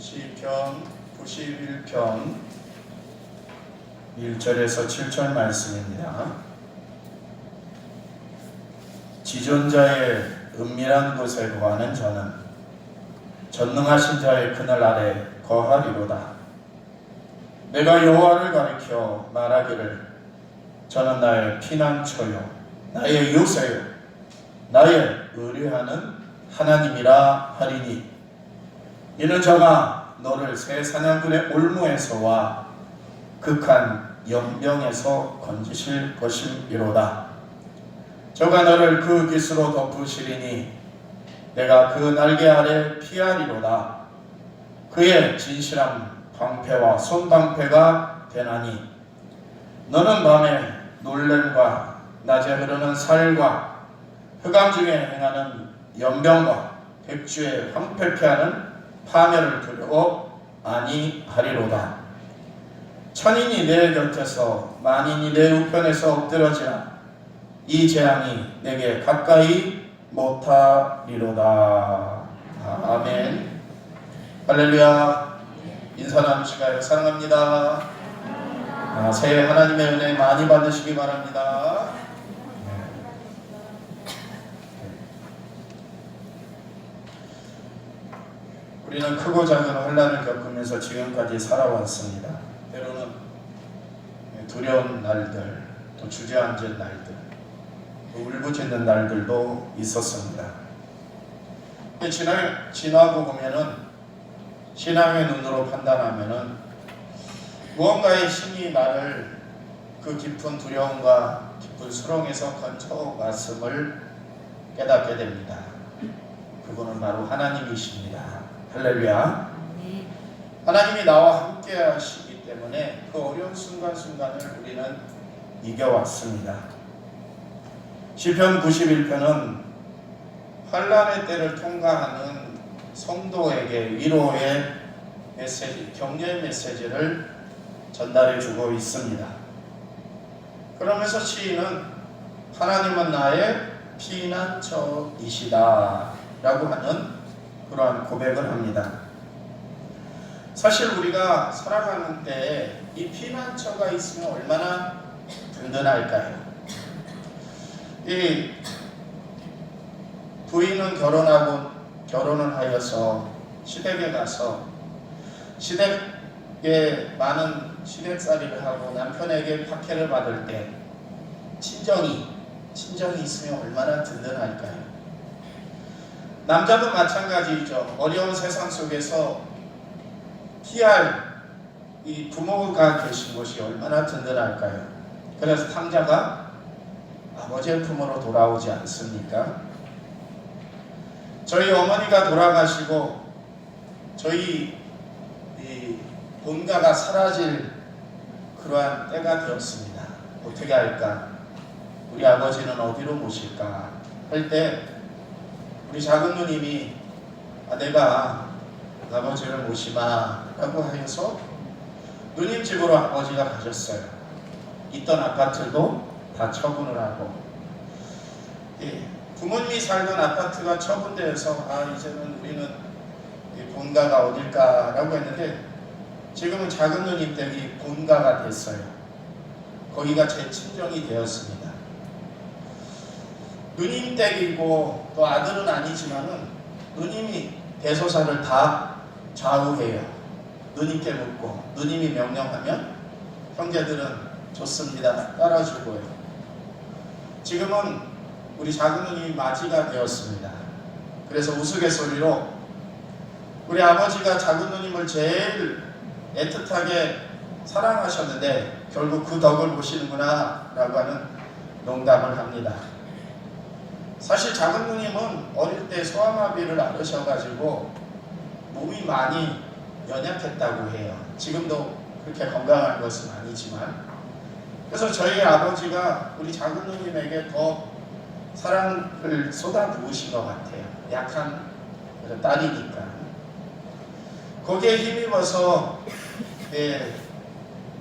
시편 91편 1절에서 7절 말씀입니다. 지존자의 은밀한 곳에 거하는 저는 전능하신 자의 그늘 아래 거하리로다. 내가 여호와를 가리켜 말하기를 저는 나의 피난처요 나의 요새요 나의 의뢰하는 하나님이라 하리니 이는 저가 너를 새 사냥꾼의 올무에서와 극한 연병에서 건지실 것임이로다. 저가 너를 그 깃으로 덮으시리니 내가 그 날개 아래 피하리로다. 그의 진실한 방패와 손방패가 되나니 너는 밤에 놀램과 낮에 흐르는 살과 흑암 중에 행하는 연병과 백주에 황폐케 하는 파멸을 두려워 아니하리로다. 천인이 내 곁에서 만인이 내 우편에서 엎드러지나 이 재앙이 내게 가까이 못하리로다. 아멘. 할렐루야. 인사 나누시가요. 사랑합니다. 새해 하나님의 은혜 많이 받으시기 바랍니다. 우리는 크고 작은 환난을 겪으면서 지금까지 살아왔습니다. 때로는 두려운 날들, 또 주저앉은 날들, 또 울부짖는 날들도 있었습니다. 지나고 보면은 신앙의 눈으로 판단하면은 무언가의 힘이 나를 그 깊은 두려움과 깊은 수렁에서 건져왔음을 깨닫게 됩니다. 그분은 바로 하나님이십니다. 할렐루야. 하나님이 나와 함께 하시기 때문에 그 어려운 순간순간을 우리는 이겨왔습니다. 시편 91편은 환난의 때를 통과하는 성도에게 위로의 메시지, 격려의 메시지를 전달해 주고 있습니다. 그러면서 시인은 하나님은 나의 피난처이시다 라고 하는 그러한 고백을 합니다. 사실 우리가 살아가는 때 이 피난처가 있으면 얼마나 든든할까요? 이 부인은 결혼을 하여서 시댁에 가서 시댁에 많은 시댁살이를 하고 남편에게 박해를 받을 때 친정이 있으면 얼마나 든든할까요? 남자도 마찬가지죠. 어려운 세상 속에서 피할 이 부모가 계신 곳이 얼마나 든든할까요? 그래서 탕자가 아버지의 품으로 돌아오지 않습니까? 저희 어머니가 돌아가시고 저희 본가가 사라질 그러한 때가 되었습니다. 어떻게 할까? 우리 아버지는 어디로 모실까? 할 때 우리 작은 누님이 내가 아버지를 모시마 라고 하여서 누님 집으로 아버지가 가셨어요. 있던 아파트도 다 처분을 하고 부모님이 살던 아파트가 처분되어서 이제는 우리는 본가가 어딜까 라고 했는데 지금은 작은 누님 댁이 본가가 됐어요. 거기가 제 친정이 되었습니다. 누님 댁이고 또 아들은 아니지만은 누님이 대소사를 다 좌우해요. 누님께 묻고 누님이 명령하면 형제들은 좋습니다. 따라주고요. 지금은 우리 작은 누님이 맞이가 되었습니다. 그래서 우스갯소리로 우리 아버지가 작은 누님을 제일 애틋하게 사랑하셨는데 결국 그 덕을 보시는구나 라고 하는 농담을 합니다. 사실 작은 누님은 어릴 때 소아마비를 앓으셔가지고 몸이 많이 연약했다고 해요. 지금도 그렇게 건강한 것은 아니지만 그래서 저희 아버지가 우리 작은 누님에게 더 사랑을 쏟아부으신 것 같아요. 약한 딸이니까. 거기에 힘입어서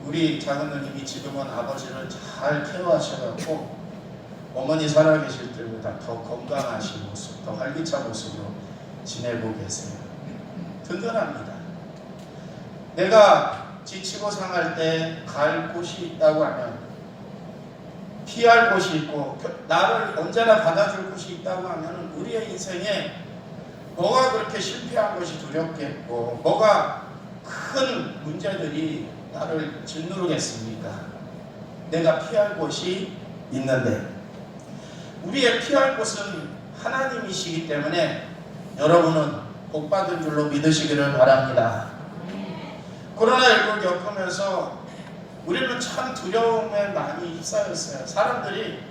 우리 작은 누님이 지금은 아버지를 잘 케어하셔갖고 어머니 살아계실 때보다 더 건강하신 모습, 더 활기찬 모습으로 지내고 계세요. 든든합니다. 내가 지치고 상할 때 갈 곳이 있다고 하면, 피할 곳이 있고 나를 언제나 받아줄 곳이 있다고 하면 우리의 인생에 뭐가 그렇게 실패한 것이 두렵겠고 뭐가 큰 문제들이 나를 짓누르겠습니까? 내가 피할 곳이 있는데, 우리의 피할 곳은 하나님이시기 때문에 여러분은 복받은 줄로 믿으시기를 바랍니다. 코로나19를 겪으면서 우리는 참 두려움에 많이 휩싸였어요. 사람들이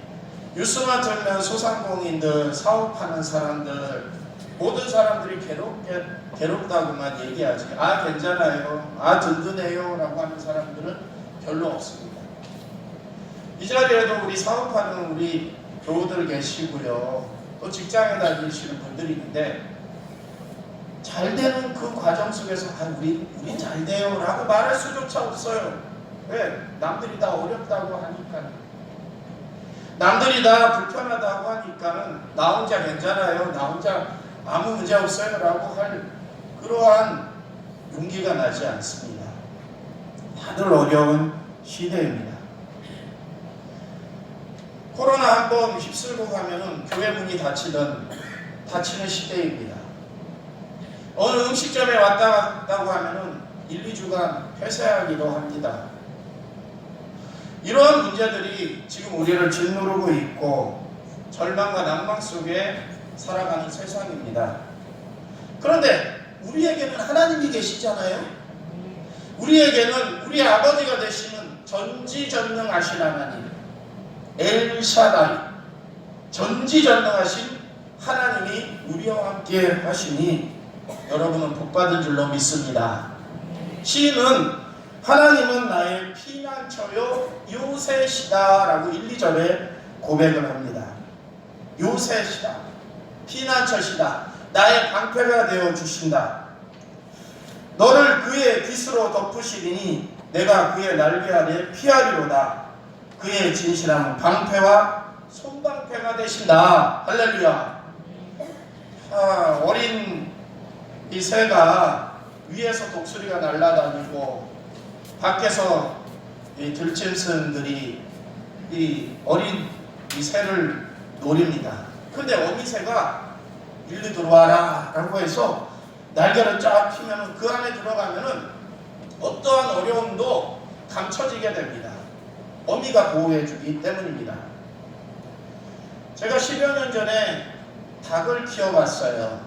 뉴스만 들면 소상공인들, 사업하는 사람들, 모든 사람들이 괴롭다고만 얘기하지, 아 괜찮아요, 아 든든해요 라고 하는 사람들은 별로 없습니다. 이 자리에도 우리 사업하는 우리 교우들 계시고요, 또 직장에 다니시는 분들이 있는데 잘 되는 그 과정 속에서 우리 잘 돼요 라고 말할 수조차 없어요. 왜? 남들이 다 어렵다고 하니까, 남들이 다 불편하다고 하니까 나 혼자 괜찮아요, 나 혼자 아무 문제 없어요 라고 할 그러한 용기가 나지 않습니다. 다들 어려운 시대입니다. 코로나 한번 휩쓸고 가면은 교회 문이 닫히는 시대입니다. 어느 음식점에 왔다 갔다고 하면은 1, 2주간 폐쇄하기도 합니다. 이러한 문제들이 지금 우리를 짓누르고 있고 절망과 낭망 속에 살아가는 세상입니다. 그런데 우리에게는 하나님이 계시잖아요. 우리에게는 우리 아버지가 되시는 전지전능하신 하나님, 엘샤다이, 전지전능하신 하나님이 우리와 함께 하시니 여러분은 복받은 줄로 믿습니다. 시인은 하나님은 나의 피난처요 요새시다 라고 1, 2절에 고백을 합니다. 요새시다, 피난처시다, 나의 방패가 되어 주신다. 너를 그의 깃으로 덮으시리니 내가 그의 날개 아래 피하리로다. 그의 진실함은 방패와 손방패가 되신다. 할렐루야. 어린 이 새가 위에서 독수리가 날아다니고 밖에서 이 들짐승들이 이 어린 이 새를 노립니다. 근데 어미새가 일로 들어와라 라고 해서 날개를 쫙 펴면 그 안에 들어가면은 어떠한 어려움도 감춰지게 됩니다. 어미가 보호해주기 때문입니다. 제가 10여 년 전에 닭을 키워봤어요.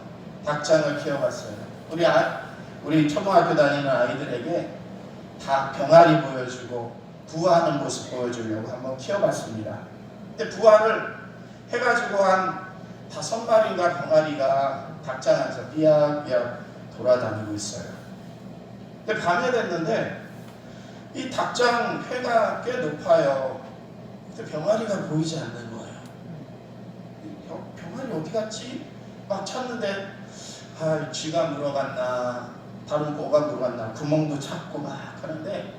닭장을 키워봤어요. 우리 초등학교 다니는 아이들에게 닭 병아리 보여주고 부화하는 모습 보여주려고 한번 키워봤습니다. 근데 부화를 해가지고 한 5마리인가 병아리가 닭장 안에서 삐약삐약 돌아다니고 있어요. 근데 밤에 됐는데 이 닭장 회가 꽤 높아요. 근데 병아리가 보이지 않는 거예요. 병아리 어디 갔지? 막 찾는데 쥐가 물어갔나, 다른 뭐가 물어갔나, 구멍도 찾고 막 하는데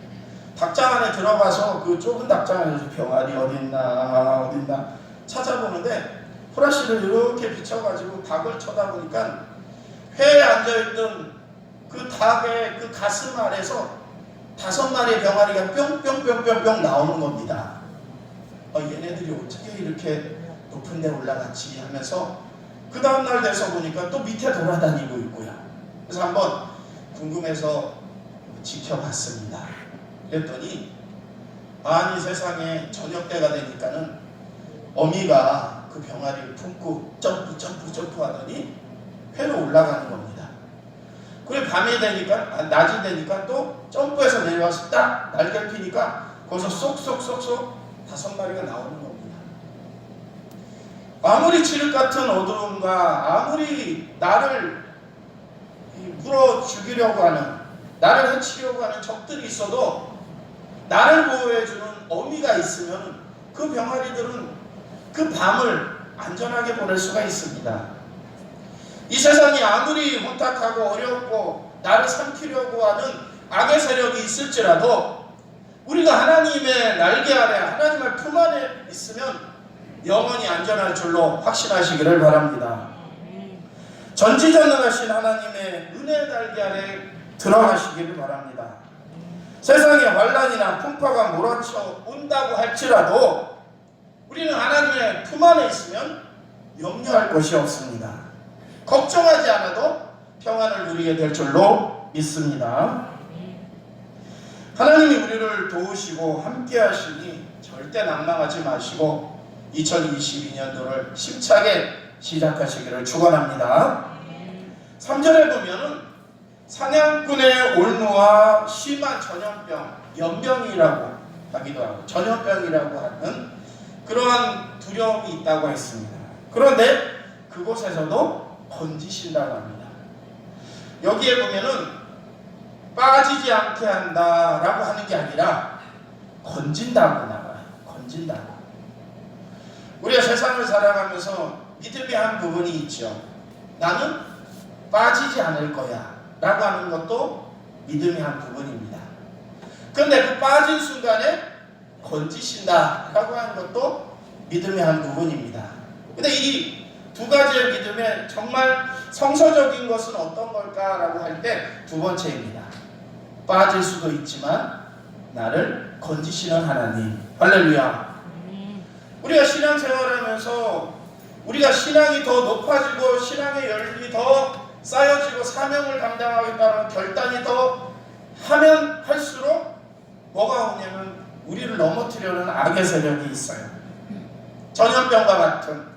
닭장 안에 들어가서 그 좁은 닭장 안에서 병아리 어딨나 찾아보는데 후라시를 이렇게 비춰가지고 닭을 쳐다보니까 회에 앉아있던 그 닭의 그 가슴 아래서 5마리의 병아리가 뿅뿅뿅뿅뿅 나오는 겁니다. 얘네들이 어떻게 이렇게 높은 데 올라갔지 하면서 그 다음날 돼서 보니까 또 밑에 돌아다니고 있고요. 그래서 한번 궁금해서 지켜봤습니다. 그랬더니 아니 세상에 저녁 때가 되니까는 어미가 그 병아리를 품고 점프 하더니 회로 올라가는 겁니다. 그리고 밤이 되니까, 낮이 되니까 또 점프해서 내려와서 딱 날개를 피니까 거기서 쏙쏙쏙쏙 5마리가 나오는 겁니다. 아무리 칠흑 같은 어두움과 아무리 나를 물어 죽이려고 하는, 나를 해치려고 하는 적들이 있어도 나를 보호해주는 어미가 있으면 그 병아리들은 그 밤을 안전하게 보낼 수가 있습니다. 이 세상이 아무리 혼탁하고 어렵고 나를 삼키려고 하는 악의 세력이 있을지라도 우리가 하나님의 날개 아래, 하나님의 품 안에 있으면 영원히 안전할 줄로 확신하시기를 바랍니다. 전지전능하신 하나님의 은혜 날개 아래 들어가시기를 바랍니다. 세상에 환난이나 풍파가 몰아쳐 온다고 할지라도 우리는 하나님의 품 안에 있으면 염려할 것이 없습니다. 걱정하지 않아도 평안을 누리게 될 줄로 믿습니다. 하나님이 우리를 도우시고 함께 하시니 절대 낙망하지 마시고 2022년도를 힘차게 시작하시기를 축원합니다. 3절에 보면은 사냥꾼의 올무와 심한 전염병, 연병이라고 하기도 하고 전염병이라고 하는 그러한 두려움이 있다고 했습니다. 그런데 그곳에서도 건지신다고 합니다. 여기에 보면은 빠지지 않게 한다라고 하는 게 아니라 건진다고 나와요. 건진다고. 우리가 세상을 살아가면서 믿음의 한 부분이 있죠. 나는 빠지지 않을 거야 라고 하는 것도 믿음의 한 부분입니다. 그런데 그 빠진 순간에 건지신다 라고 하는 것도 믿음의 한 부분입니다. 근데 이 두 가지의 믿음에 정말 성서적인 것은 어떤 걸까라고 할 때 두 번째입니다. 빠질 수도 있지만 나를 건지시는 하나님. 할렐루야. 우리가 신앙생활하면서 우리가 신앙이 더 높아지고 신앙의 열심이 더 쌓여지고 사명을 감당하겠다는 결단이 더 하면 할수록 뭐가 오냐면 우리를 넘어뜨려는 악의 세력이 있어요. 전염병과 같은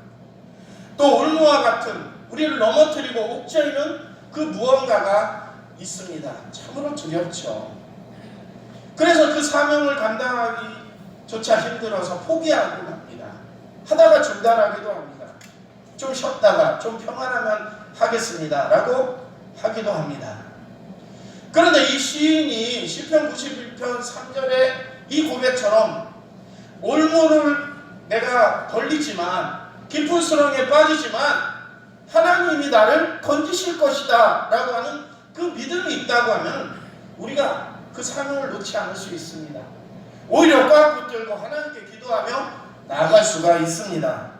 또 올무와 같은 우리를 넘어뜨리고 옥죄이는 그 무언가가 있습니다. 참으로 두렵죠. 그래서 그 사명을 감당하기조차 힘들어서 포기하고 합니다. 하다가 중단하기도 합니다. 좀 쉬었다가 좀 평안하면 하겠습니다 라고 하기도 합니다. 그런데 이 시인이 시편 91편 3절의 이 고백처럼 올무를 내가 걸리지만 깊은 수렁에 빠지지만 하나님이 나를 건지실 것이다 라고 하는 그 믿음이 있다고 하면 우리가 그 사명을 놓지 않을 수 있습니다. 오히려 꽉 붙들고 하나님께 기도하며 나아갈 수가 있습니다.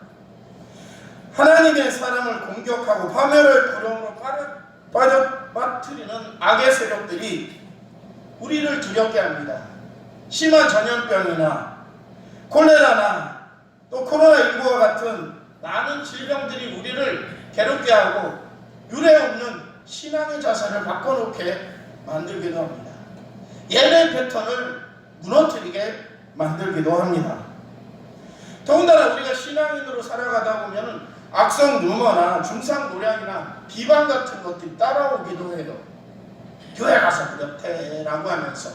하나님의 사람을 공격하고 파멸의 구렁으로 빠뜨리는 악의 세력들이 우리를 두렵게 합니다. 심한 전염병이나 콜레라나 또 코로나19와 같은 많은 질병들이 우리를 괴롭게 하고 유례 없는 신앙의 자세를 바꿔놓게 만들기도 합니다. 예배 패턴을 무너뜨리게 만들기도 합니다. 더군다나 우리가 신앙인으로 살아가다 보면 악성 루머나 중상 노략이나 비방 같은 것들이 따라오기도 해요. 교회 가서 그렇대 라고 하면서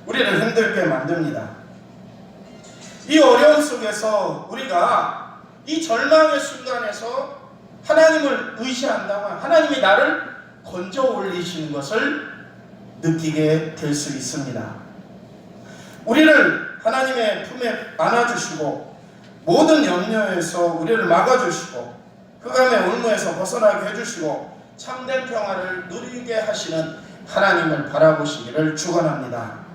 우리를 힘들게 만듭니다. 이 어려움 속에서 우리가 이 절망의 순간에서 하나님을 의지한다고 하면 하나님이 나를 건져 올리시는 것을 느끼게 될 수 있습니다. 우리를 하나님의 품에 안아주시고 모든 염려에서 우리를 막아주시고 흑암의 올무에서 벗어나게 해주시고 참된 평화를 누리게 하시는 하나님을 바라보시기를 축원합니다.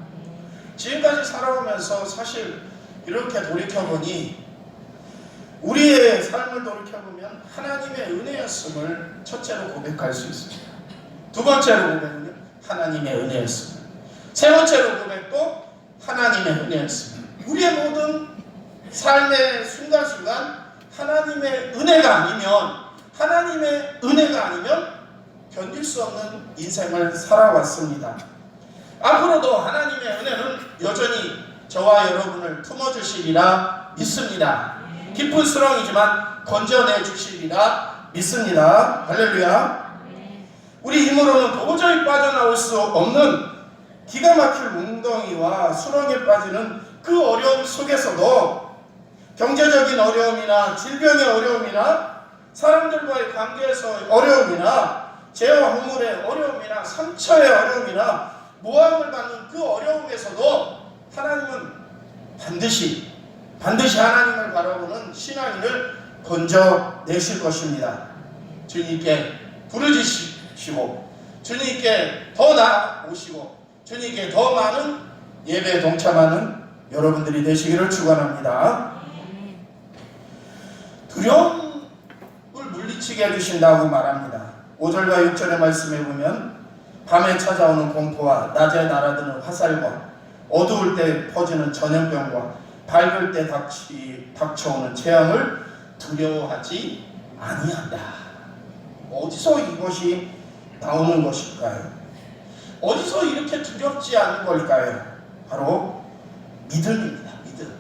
지금까지 살아오면서 사실 이렇게 돌이켜보니 우리의 삶을 돌이켜보면 하나님의 은혜였음을 첫째로 고백할 수 있습니다. 두 번째로 고백은 하나님의 은혜였습니다. 세 번째로 고백도 하나님의 은혜였습니다. 우리의 모든 삶의 순간순간 하나님의 은혜가 아니면 견딜 수 없는 인생을 살아왔습니다. 앞으로도 하나님의 은혜는 여전히 저와 여러분을 품어주시리라 믿습니다. 깊은 수렁이지만 건져내 주시리라 믿습니다. 할렐루야. 우리 힘으로는 도저히 빠져나올 수 없는 기가 막힐 웅덩이와 수렁에 빠지는 그 어려움 속에서도 경제적인 어려움이나 질병의 어려움이나 사람들과의 관계에서의 어려움이나 재와 허물의 어려움이나 상처의 어려움이나 모함을 받는 그 어려움에서도 하나님은 반드시 하나님을 바라보는 신앙인을 건져내실 것입니다. 주님께 부르짖으시고 주님께 더 나아오시고 주님께 더 많은 예배에 동참하는 여러분들이 되시기를 축원합니다. 두려움을 물리치게 해주신다고 말합니다. 5절과 6절의 말씀에 보면 밤에 찾아오는 공포와 낮에 날아드는 화살과 어두울 때 퍼지는 전염병과 밝을 때 닥쳐오는 재앙을 두려워하지 아니한다. 어디서 이것이 나오는 것일까요? 어디서 이렇게 두렵지 않은 걸까요? 바로 믿음입니다. 믿음.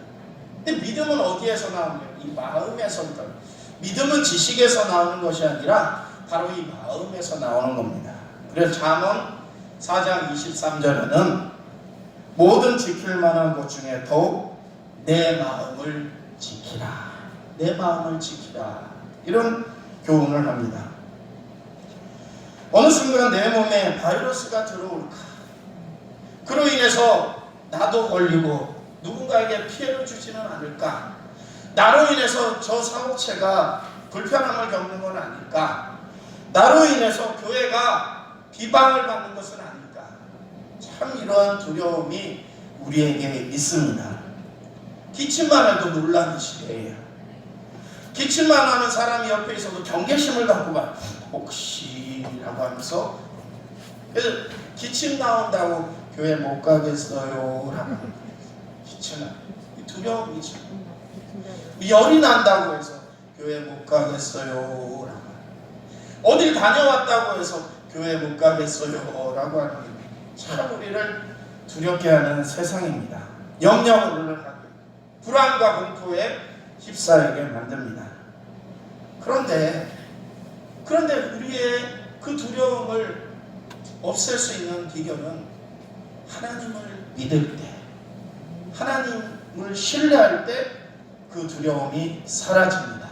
근데 믿음은 어디에서 나오냐? 이 마음에서부터. 믿음은 지식에서 나오는 것이 아니라 바로 이 마음에서 나오는 겁니다. 그래서 잠언 4장 23절에는 모든 지킬 만한 것 중에 더욱 내 마음을 지키라. 내 마음을 지키라. 이런 교훈을 합니다. 어느 순간 내 몸에 바이러스가 들어올까? 그로 인해서 나도 걸리고 누군가에게 피해를 주지는 않을까? 나로 인해서 저 사업체가 불편함을 겪는 건 아닐까? 나로 인해서 교회가 비방을 받는 것은 아닐까? 참 이러한 두려움이 우리에게 있습니다. 기침만 해도 놀라는 시대예요. 기침만 하는 사람이 옆에 있어도 경계심을 갖고 가. 혹시라고 하면서 그래서 기침 나온다고 교회 못 가겠어요 라고 기침은 두려움이죠. 열이 난다고 해서 교회 못 가겠어요 라고 어딜 다녀왔다고 해서 교회 못 가겠어요 라고 하는 게 참 우리를 두렵게 하는 세상입니다. 염려를 하고 불안과 공포에 휩싸이게 만듭니다. 그런데 우리의 그 두려움을 없앨 수 있는 비결은 하나님을 믿을 때, 하나님을 신뢰할 때 그 두려움이 사라집니다.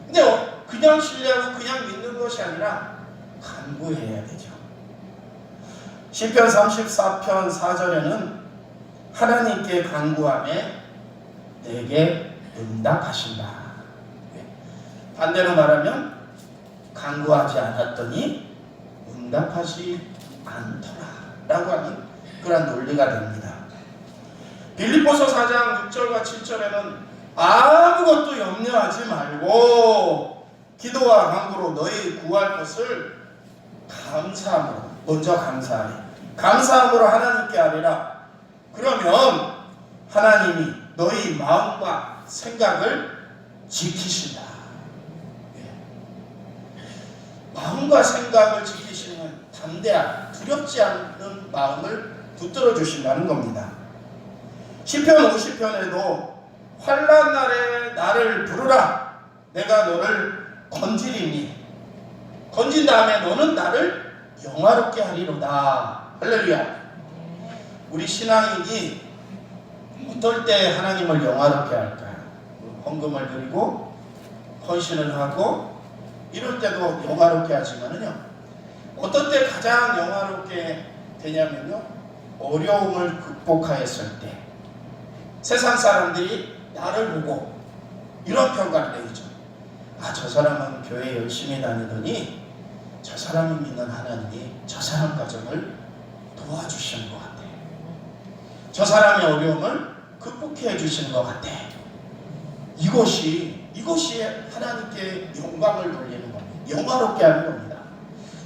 근데 그냥 신뢰하고 그냥 믿는 것이 아니라 간구해야 되죠. 시편 34편 4절에는 하나님께 간구하매 내게 응답하신다. 반대로 말하면 간구하지 않았더니 응답하지 않더라 라고 하는 그런 논리가 됩니다. 빌립보서 4장 6절과 7절에는 아무것도 염려하지 말고 기도와 간구로 너희 구할 것을 감사함으로 먼저 감사하래. 감사함으로 하나님께 아뢰라. 그러면 하나님이 너희 마음과 생각을 지키신다. 마음과 생각을 지키시는 담대한 두렵지 않는 마음을 붙들어 주신다는 겁니다. 시편 50편에도 환난 날에 나를 부르라. 내가 너를 건지리니 건진 다음에 너는 나를 영화롭게 하리로다. 할렐루야. 우리 신앙인이 어떨 때 하나님을 영화롭게 할까요? 헌금을 드리고 헌신을 하고 이럴 때도 영화롭게 하지만은요, 어떤 때 가장 영화롭게 되냐면요, 어려움을 극복하였을 때 세상 사람들이 나를 보고 이런 평가를 내리죠. 아, 저 사람은 교회 열심히 다니더니 저 사람이 믿는 하나님이 저 사람 가정을 도와주시는 것 같아. 저 사람의 어려움을 극복해 주시는 것 같아. 이것이 하나님께 영광을 돌리는 겁니다. 영화롭게 하는 겁니다.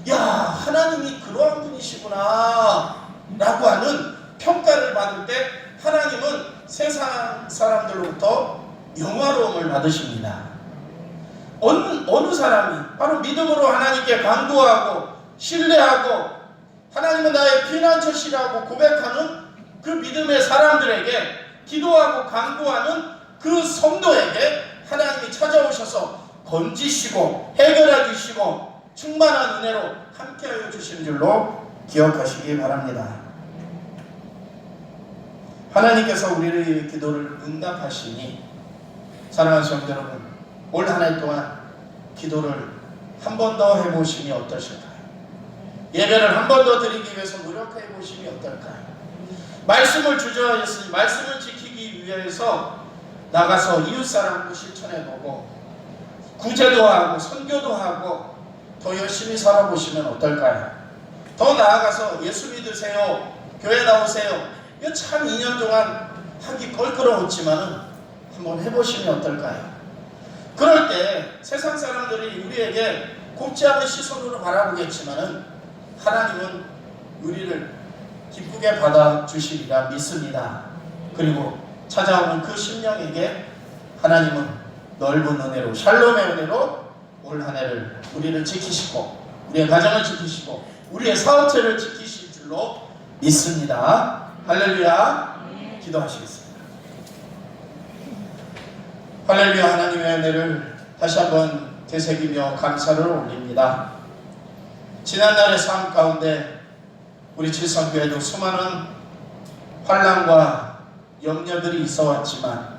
야, 하나님이 그러한 분이시구나 라고 하는 평가를 받을 때 하나님은 세상 사람들로부터 영화로움을 받으십니다. 어느 사람이 바로 믿음으로 하나님께 간구하고 신뢰하고 하나님은 나의 피난처시라고 고백하는 그 믿음의 사람들에게, 기도하고 간구하는 그 성도에게 하나님이 찾아오셔서 건지시고 해결해 주시고 충만한 은혜로 함께하여 주신 줄로 기억하시기 바랍니다. 하나님께서 우리의 기도를 응답하시니 사랑하는 성도 여러분, 올 한 해 동안 기도를 한 번 더 해보심이 어떠실까요? 예배를 한 번 더 드리기 위해서 노력해 보심이 어떨까요? 말씀을 주저하였으니 말씀을 지키기 위해서 나가서 이웃사랑도 실천해보고 구제도 하고 선교도 하고 더 열심히 살아보시면 어떨까요? 더 나아가서 예수 믿으세요, 교회 나오세요, 이거 참 2년 동안 하기 껄끄러웠지만은 한번 해보시면 어떨까요? 그럴 때 세상 사람들이 우리에게 곱지 않은 시선으로 바라보겠지만은 하나님은 우리를 기쁘게 받아주시리라 믿습니다. 그리고 찾아오는 그 심령에게 하나님은 넓은 은혜로, 샬롬의 은혜로 올 한 해를 우리를 지키시고 우리의 가정을 지키시고 우리의 사업체를 지키실 줄로 믿습니다. 할렐루야. 기도하시겠습니다. 할렐루야. 하나님의 은혜를 다시 한번 되새기며 감사를 올립니다. 지난날의 삶 가운데 우리 칠성교회도 수많은 환난과 염려들이 있어 왔지만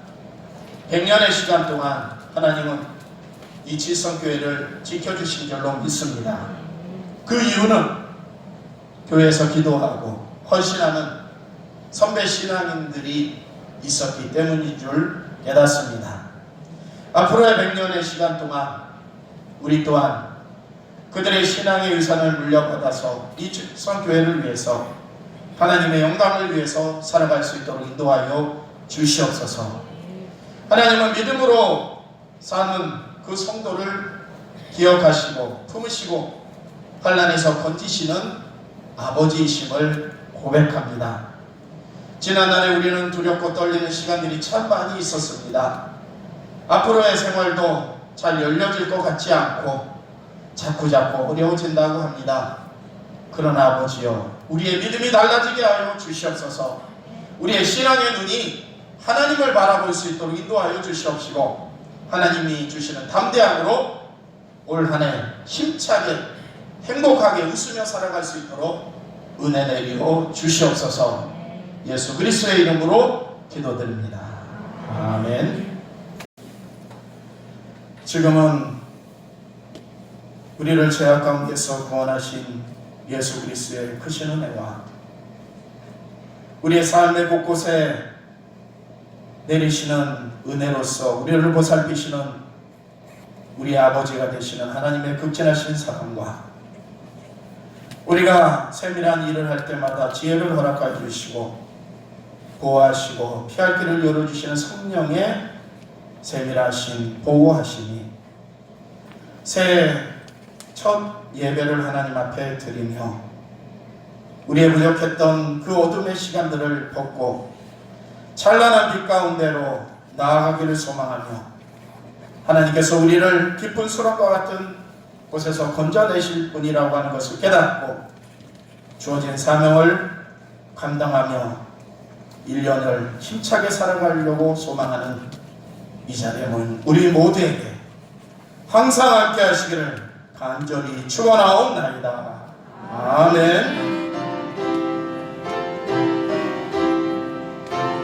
100년의 시간 동안 하나님은 이 칠성교회를 지켜주신 줄로 믿습니다. 그 이유는 교회에서 기도하고 헌신하는 선배 신앙인들이 있었기 때문인 줄 깨닫습니다. 앞으로의 100년의 시간 동안 우리 또한 그들의 신앙의 유산을 물려받아서 이 칠성교회를 위해서 하나님의 영광을 위해서 살아갈 수 있도록 인도하여 주시옵소서. 하나님은 믿음으로 사는 그 성도를 기억하시고 품으시고 환난에서 건지시는 아버지이심을 고백합니다. 지난날에 우리는 두렵고 떨리는 시간들이 참 많이 있었습니다. 앞으로의 생활도 잘 열려질 것 같지 않고 자꾸자꾸 어려워진다고 합니다. 그러나 아버지여, 우리의 믿음이 달라지게 하여 주시옵소서. 우리의 신앙의 눈이 하나님을 바라볼 수 있도록 인도하여 주시옵시고 하나님이 주시는 담대함으로 올 한 해 힘차게 행복하게 웃으며 살아갈 수 있도록 은혜 내리어 주시옵소서. 예수 그리스도의 이름으로 기도드립니다. 아멘. 지금은 우리를 죄악 가운데서 구원하신 예수 그리스도의 크신 은혜와 우리의 삶의 곳곳에 내리시는 은혜로서 우리를 보살피시는 우리 아버지가 되시는 하나님의 극진하신 사랑과 우리가 세밀한 일을 할 때마다 지혜를 허락해 주시고 보호하시고 피할 길을 열어주시는 성령의 세밀하신 보호하심이 새해 첫 예배를 하나님 앞에 드리며 우리의 부족했던 그 어둠의 시간들을 벗고 찬란한 빛 가운데로 나아가기를 소망하며 하나님께서 우리를 깊은 수렁과 같은 곳에서 건져내실 분이라고 하는 것을 깨닫고 주어진 사명을 감당하며 1년을 힘차게 살아가려고 소망하는 이 자리에 모인 우리 모두에게 항상 함께 하시기를 간절히 축원하옵나이다. 아멘.